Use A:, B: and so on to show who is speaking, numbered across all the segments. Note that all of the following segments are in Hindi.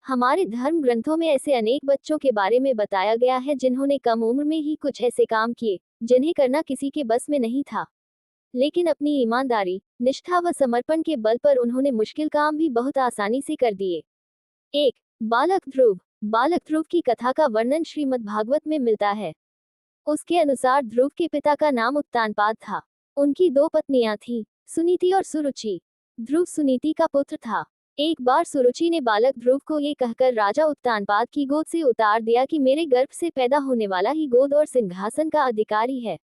A: हमारे धर्म ग्रंथों में ऐसे अनेक बच्चों के बारे में बताया गया है जिन्होंने कम उम्र में ही कुछ ऐसे काम किए जिन्हें करना किसी के बस में नहीं था, लेकिन अपनी ईमानदारी, निष्ठा व समर्पण के बल पर उन्होंने मुश्किल काम भी बहुत आसानी से कर दिए। एक, बालक ध्रुव। बालक ध्रुव की कथा का वर्णन श्रीमद् भागवत में मिलता है। उसके अनुसार ध्रुव के पिता का नाम उत्तानपाद था। उनकी दो पत्नियां थीं, सुनीति और सुरुचि। ध्रुव सुनीति का पुत्र था। एक बार सुरुचि ने बालक ध्रुव को ये कहकर राजा उत्तानपाद की गोद से उतार दिया कि मेरे गर्भ से पैदा होने वाला ही गोद और सिंहासन का अधिकारी है।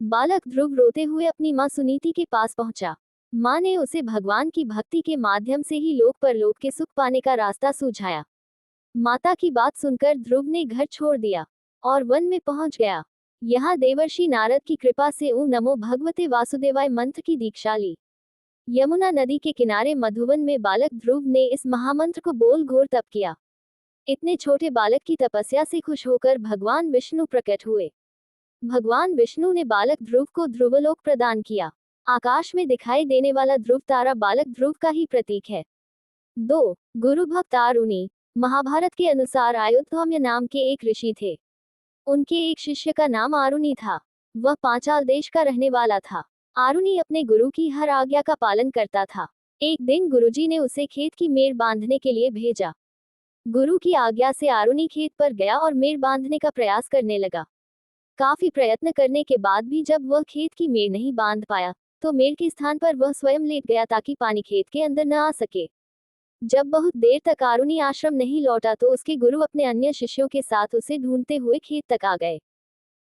A: बालक ध्रुव रोते हुए अपनी मां सुनीति के पास पहुंचा। मां ने उसे भगवान की भक्ति के माध्यम से ही लोक परलोक के सुख पाने का रास्ता सूझाया। माता की बात सुनकर ध्रुव ने घर छोड़ दिया और वन में पहुंच गया। यहाँ देवर्षि नारद की कृपा से ओम नमो भगवते वासुदेवाय मंत्र की दीक्षा ली। यमुना नदी के किनारे मधुवन में बालक ध्रुव ने इस महामंत्र को बोल घोर तप किया। इतने छोटे बालक की तपस्या से खुश होकर भगवान विष्णु प्रकट हुए। भगवान विष्णु ने बालक ध्रुव को ध्रुवलोक प्रदान किया। आकाश में दिखाई देने वाला ध्रुव तारा बालक ध्रुव का ही प्रतीक है। 2. गुरु भक्त आरुणि। महाभारत के अनुसार आयुधौम्य नाम के एक ऋषि थे। उनके एक शिष्य का नाम आरुणि था। वह पांचाल देश का रहने वाला था। आरुणि अपने गुरु की हर आज्ञा का पालन करता था। एक दिन गुरुजी ने उसे खेत की मेड़ बांधने के लिए भेजा। गुरु की आज्ञा से आरुणि खेत पर गया और मेड़ बांधने का प्रयास करने लगा। काफी प्रयत्न करने के बाद भी जब वह खेत की मेड़ नहीं बांध पाया, तो मेड़ के स्थान पर वह स्वयं लेट गया ताकि पानी खेत के अंदर न आ सके। जब बहुत देर तक आरुणि आश्रम नहीं लौटा तो उसके गुरु अपने अन्य शिष्यों के साथ उसे ढूंढते हुए खेत तक आ गए।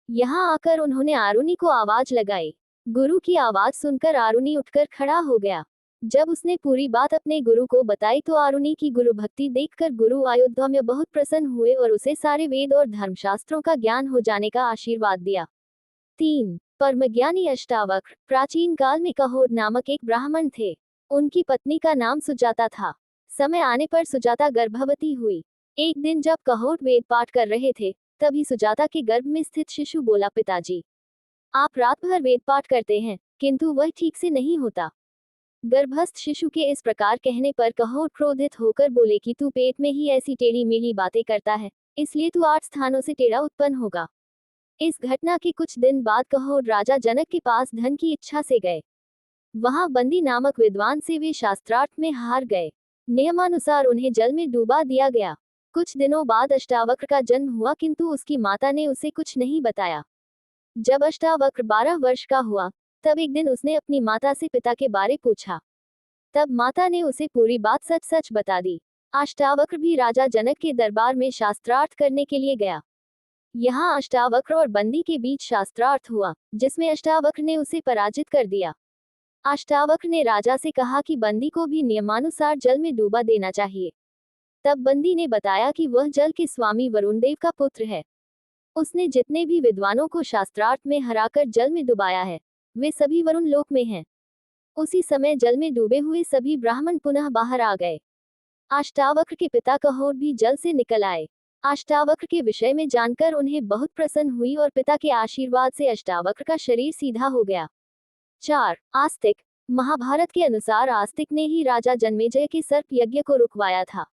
A: यहाँ आकर उन्होंने आरुणि को आवाज लगाई। गुरु की आवाज सुनकर आरुणि उठकर खड़ा हो गया। जब उसने पूरी बात अपने गुरु को बताई तो आरुणि की गुरु भक्ति देखकर गुरु अयोध्या में बहुत प्रसन्न हुए और उसे सारे वेद और धर्मशास्त्रों का ज्ञान हो जाने का आशीर्वाद दिया। 3. परमज्ञानी अष्टावक्र। प्राचीन काल में कहोड नामक एक ब्राह्मण थे। उनकी पत्नी का नाम सुजाता था। समय आने पर सुजाता गर्भवती हुई। एक दिन जब कहोड वेद पाठ कर रहे थे, तभी सुजाता के गर्भ में स्थित शिशु बोला, पिताजी, आप रात भर वेद पाठ करते हैं, किंतु वह ठीक से नहीं होता। गर्भस्थ शिशु के इस प्रकार कहने पर कहोड क्रोधित होकर बोले कि तू पेट में ही ऐसी टेढ़ी मेढ़ी बातें करता है, इसलिए तू 8 स्थानों से टेढ़ा उत्पन्न होगा। इस घटना के कुछ दिन बाद कहोड राजा जनक के पास धन की इच्छा से गए। वहां बंदी नामक विद्वान से वे शास्त्रार्थ में हार गए। नियमानुसार उन्हें जल में डूबा दिया गया। कुछ दिनों बाद अष्टावक्र का जन्म हुआ, किंतु उसकी माता ने उसे कुछ नहीं बताया। जब अष्टावक्र 12 वर्ष का हुआ, तब एक दिन उसने अपनी माता से पिता के बारे पूछा। तब माता ने उसे पूरी बात सच सच बता दी। अष्टावक्र भी राजा जनक के दरबार में शास्त्रार्थ करने के लिए गया। यहाँ अष्टावक्र और बंदी के बीच शास्त्रार्थ हुआ, जिसमें अष्टावक्र ने उसे पराजित कर दिया। अष्टावक्र ने राजा से कहा कि बंदी को भी नियमानुसार जल में डूबा देना चाहिए। तब बंदी ने बताया कि वह जल के स्वामी वरुणदेव का पुत्र है। उसने जितने भी विद्वानों को शास्त्रार्थ में हराकर जल में डुबाया है, वे सभी वरुण लोक में हैं। उसी समय जल में डूबे हुए सभी ब्राह्मण पुनः बाहर आ गए। अष्टावक्र के पिता कहोड भी जल से निकल आए। अष्टावक्र के विषय में जानकर उन्हें बहुत प्रसन्न हुई और पिता के आशीर्वाद से अष्टावक्र का शरीर सीधा हो गया। 4. आस्तिक। महाभारत के अनुसार आस्तिक ने ही राजा जन्मेजय के सर्प यज्ञ को रुकवाया था।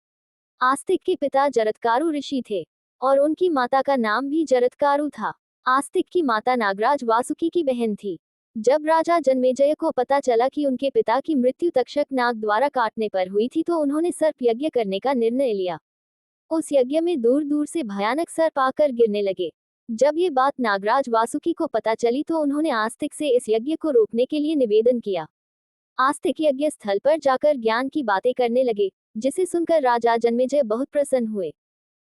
A: आस्तिक के पिता जरत्कारु ऋषि थे और उनकी माता का नाम भी जरत्कारु था। आस्तिक की माता नागराज वासुकी की बहन थी। जब राजा जन्मेजय को पता चला कि उनके पिता की मृत्यु तक्षक नाग द्वारा काटने पर हुई थी, तो उन्होंने सर्प यज्ञ करने का निर्णय लिया। उस यज्ञ में दूर दूर से भयानक सर्प आकर गिरने लगे। जब ये बात नागराज वासुकी को पता चली तो उन्होंने आस्तिक से इस यज्ञ को रोकने के लिए निवेदन किया। आस्तिक यज्ञ स्थल पर जाकर ज्ञान की बातें करने लगे, जिसे सुनकर राजा जन्मेजय बहुत प्रसन्न हुए।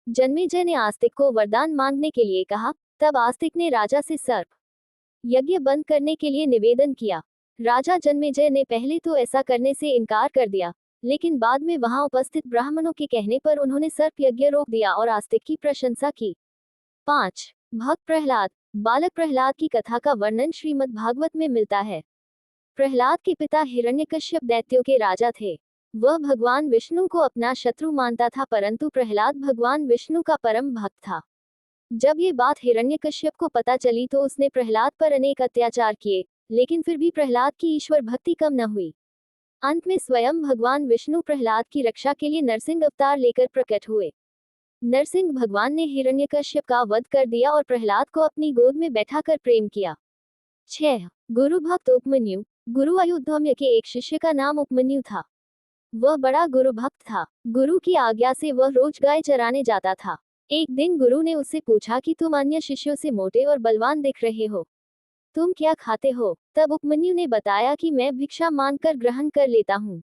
A: जन्मेजय ने आस्तिक को वरदान मांगने के लिए कहा। तब आस्तिक ने राजा से सर्प यज्ञ बंद करने के लिए निवेदन किया। राजा जन्मेजय ने पहले तो ऐसा करने से इनकार कर दिया, लेकिन बाद में वहां उपस्थित ब्राह्मणों के कहने पर उन्होंने सर्प यज्ञ रोक दिया और आस्तिक की प्रशंसा की। 5. भक्त प्रहलाद। बालक प्रहलाद की कथा का वर्णन श्रीमद् भागवत में मिलता है। प्रहलाद के पिता हिरण्यकश्यप दैत्यों के राजा थे। वह भगवान विष्णु को अपना शत्रु मानता था, परंतु प्रहलाद भगवान विष्णु का परम भक्त था। जब ये बात हिरण्यकश्यप को पता चली तो उसने प्रहलाद पर अनेक अत्याचार किए, लेकिन फिर भी प्रहलाद की ईश्वर भक्ति कम न हुई। अंत में स्वयं भगवान विष्णु प्रहलाद की रक्षा के लिए नरसिंह अवतार लेकर प्रकट हुए। नरसिंह भगवान ने हिरण्यकश्यप का वध कर दिया और प्रहलाद को अपनी गोद में बैठाकर प्रेम किया। 6. गुरु भक्त उपमन्यु। गुरु आयुधौम्य के एक शिष्य का नाम उपमन्यु था। वह बड़ा गुरु भक्त था। गुरु की आज्ञा से वह रोज गाय चराने जाता था। एक दिन गुरु ने उससे पूछा कि तुम अन्य शिष्यों से मोटे और बलवान दिख रहे हो, तुम क्या खाते हो? तब उपमन्यु ने बताया कि मैं भिक्षा मांगकर ग्रहण कर लेता हूँ।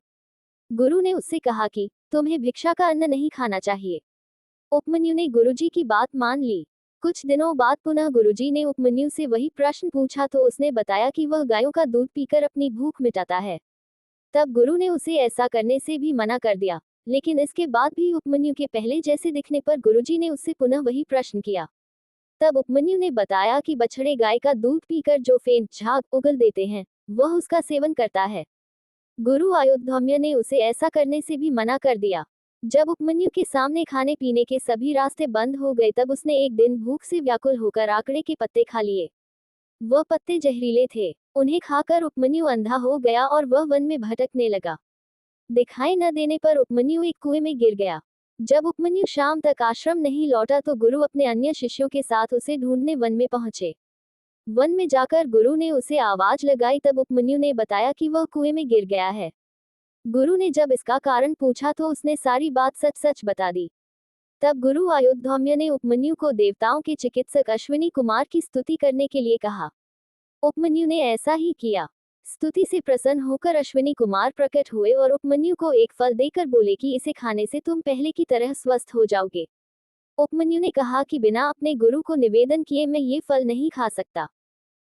A: गुरु ने उससे कहा कि तुम्हें भिक्षा का अन्न नहीं खाना चाहिए। उपमन्यु ने गुरुजी की बात मान ली। कुछ दिनों बाद पुनः गुरुजी ने उपमन्यु से वही प्रश्न पूछा तो उसने बताया कि वह गायों का दूध पीकर अपनी भूख मिटाता है। तब गुरु ने उसे ऐसा करने से भी मना कर दिया, लेकिन इसके बाद भी उपमन्यु के पहले जैसे दिखने पर गुरुजी ने उससे पुनः वही प्रश्न किया। तब उपमन्यु ने बताया कि बछड़े गाय का दूध पीकर जो फेंट झाग उगल देते हैं, वह उसका सेवन करता है। गुरु आयुधौम्य ने उसे ऐसा करने से भी मना कर दिया। जब उपमन्यु के सामने खाने पीने के सभी रास्ते बंद हो गए तब उसने एक दिन भूख से व्याकुल होकर आकड़े के पत्ते खा लिए। वह पत्ते जहरीले थे। उन्हें खाकर उपमन्यु अंधा हो गया और वह वन में भटकने लगा। दिखाई न देने पर उपमन्यु एक कुएं में गिर गया। जब उपमन्यु शाम तक आश्रम नहीं लौटा तो गुरु अपने अन्य शिष्यों के साथ उसे ढूंढने वन में पहुंचे। वन में जाकर गुरु ने उसे आवाज लगाई तब उपमन्यु ने बताया कि वह कुएं में गिर गया है। गुरु ने जब इसका कारण पूछा तो उसने सारी बात सच सच बता दी। तब गुरु आयुधौम्य ने उपमन्यु को देवताओं के चिकित्सक अश्विनी कुमार की स्तुति करने के लिए कहा। उपमन्यु ने ऐसा ही किया। स्तुति से प्रसन्न होकर अश्विनी कुमार प्रकट हुए और उपमन्यु को एक फल देकर बोले कि इसे खाने से तुम पहले की तरह स्वस्थ हो जाओगे। उपमन्यु ने कहा कि बिना अपने गुरु को निवेदन किए मैं ये फल नहीं खा सकता।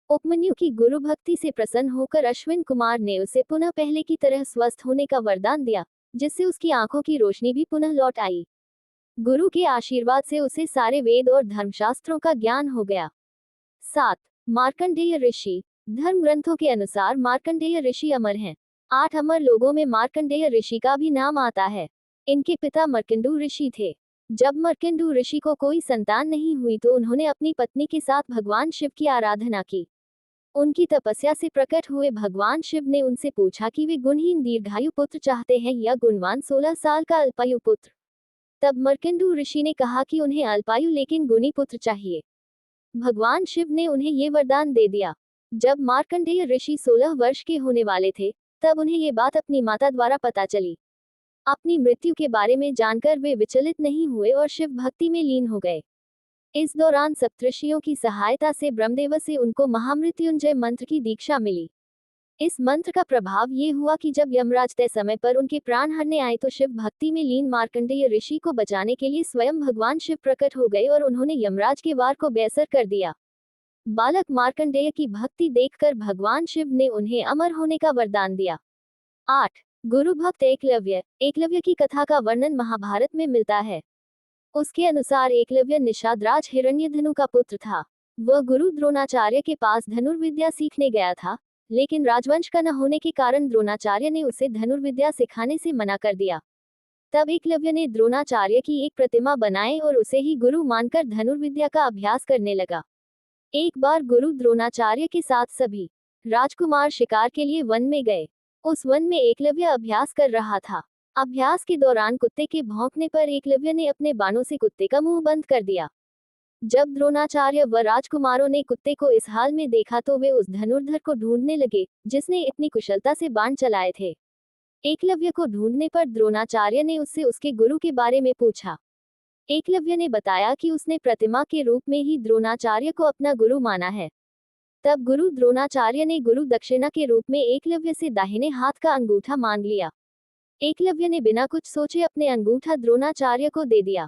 A: उपमन्यु की गुरु भक्ति से प्रसन्न होकर अश्विन कुमार ने उसे पुनः पहले की तरह स्वस्थ होने का वरदान दिया, जिससे उसकी आंखों की रोशनी भी पुनः लौट आई। गुरु के आशीर्वाद से उसे सारे वेद और धर्मशास्त्रों का ज्ञान हो गया। 7. मार्कंडेय ऋषि। धर्म ग्रंथों के अनुसार मार्कंडेय ऋषि अमर हैं। 8 अमर लोगों में मार्कंडेय ऋषि का भी नाम आता है। इनके पिता मर्कंडू ऋषि थे। जब मर्कंडू ऋषि को कोई संतान नहीं हुई तो उन्होंने अपनी पत्नी के साथ भगवान शिव की आराधना की। उनकी तपस्या से प्रकट हुए भगवान शिव ने उनसे पूछा कि वे गुणहीन दीर्घायु पुत्र चाहते हैं या गुणवान 16 साल का अल्पायु पुत्र। तब मर्कंडू ऋषि ने कहा कि उन्हें अल्पायु लेकिन गुणी पुत्र चाहिए। भगवान शिव ने उन्हें ये वरदान दे दिया। जब मार्कंडेय ऋषि 16 वर्ष के होने वाले थे तब उन्हें ये बात अपनी माता द्वारा पता चली। अपनी मृत्यु के बारे में जानकर वे विचलित नहीं हुए और शिव भक्ति में लीन हो गए। इस दौरान सप्तऋषियों की सहायता से ब्रह्मदेव से उनको महामृत्युंजय मंत्र की दीक्षा मिली। इस मंत्र का प्रभाव ये हुआ कि जब यमराज तय समय पर उनके प्राण हरने आए तो शिव भक्ति में लीन मार्कंडेय ऋषि को बचाने के लिए स्वयं भगवान शिव प्रकट हो गए और उन्होंने यमराज के वार को बेअसर कर दिया। बालक मार्कंडेय की भक्ति देखकर भगवान शिव ने उन्हें अमर होने का वरदान दिया। 8. गुरु भक्त एकलव्य। एकलव्य की कथा का वर्णन महाभारत में मिलता है। उसके अनुसार एकलव्य निषादराज हिरण्यधनु का पुत्र था। वह गुरु द्रोणाचार्य के पास धनुर्विद्या सीखने गया था, लेकिन राजवंश का न होने के कारण द्रोणाचार्य ने उसे धनुर्विद्या सिखाने से मना कर दिया। तब एकलव्य ने द्रोणाचार्य की एक प्रतिमा बनाई और उसे ही गुरु मानकर धनुर्विद्या का अभ्यास करने लगा। एक बार गुरु द्रोणाचार्य के साथ सभी राजकुमार शिकार के लिए वन में गए। उस वन में एकलव्य अभ्यास कर रहा था। अभ्यास के दौरान कुत्ते के भौंकने पर एकलव्य ने अपने बाणों से कुत्ते का मुंह बंद कर दिया। जब द्रोणाचार्य व राजकुमारों ने कुत्ते को इस हाल में देखा तो वे उस धनुर्धर को ढूंढने लगे जिसने इतनी कुशलता से बाण चलाए थे। एकलव्य को ढूंढने पर द्रोणाचार्य ने उससे उसके गुरु के बारे में पूछा। एकलव्य ने बताया कि उसने प्रतिमा के रूप में ही द्रोणाचार्य को अपना गुरु माना है। तब गुरु द्रोणाचार्य ने गुरु दक्षिणा के रूप में एकलव्य से दाहिने हाथ का अंगूठा मांग लिया। एकलव्य ने बिना कुछ सोचे अपने अंगूठा द्रोणाचार्य को दे दिया।